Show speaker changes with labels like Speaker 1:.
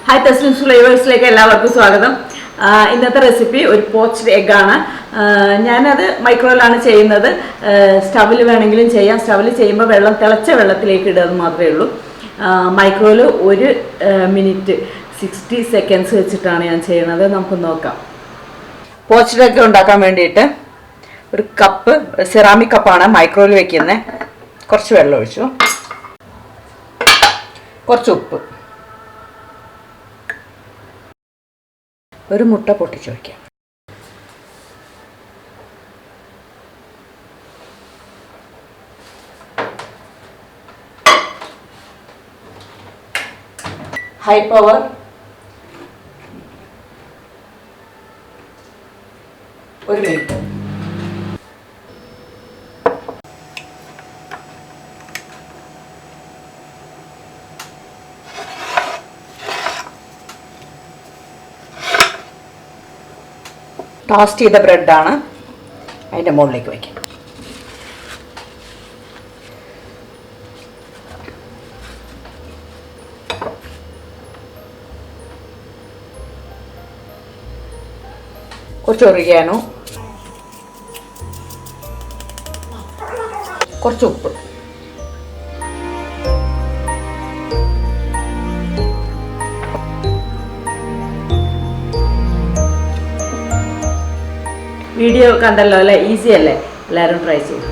Speaker 1: Hi, THESNIM'S FLAVOURS like എല്ലാവർക്കും സ്വാഗതം. ഇന്നത്തെ റെസിപ്പി ഒരു പോച്ച്ഡ് എഗ് ആണ്. ഞാനത് മൈക്രോവേവിലാണ് ചെയ്യുന്നത്. സ്റ്റവിൽ വേണമെങ്കിലും ചെയ്യാം. സ്റ്റവിൽ ചെയ്യുമ്പോൾ വെള്ളം തിളച്ച വെള്ളത്തിലേക്ക് ഇടുന്നത് മാത്രമേ ഉള്ളൂ. മൈക്രോവേവിൽ 1 മിനിറ്റ് 60 സെക്കൻഡ്സ് വെച്ചിട്ടാണ് ഞാൻ ചെയ്യുന്നത്. നമുക്ക് നോക്കാം. പോച്ച്ഡ് എഗ് ഉണ്ടാക്കാൻ വേണ്ടിയിട്ട് ഒരു കപ്പ് സെറാമിക് കപ്പാണ് മൈക്രോവേവിൽ വെക്കുന്നത്. കുറച്ച് വെള്ളം ഒഴിച്ചു, കുറച്ച് ഉപ്പ്, ഒരു മുട്ട പൊട്ടിച്ച് വയ്ക്കാം. ഹൈ പവർ ഒരു മിനിറ്റ്. ടോസ്റ്റ് ചെയ്ത ബ്രെഡാണ്, അതിൻ്റെ മുകളിലേക്ക് വയ്ക്കാം. കുറച്ച് ഒറിഗാനോ, കുറച്ച് ഉപ്പ്, വീഡിയോ കണ്ടല്ലോ അല്ലേ? ഈസി അല്ലേ? എല്ലാവരും ട്രൈ ചെയ്യും.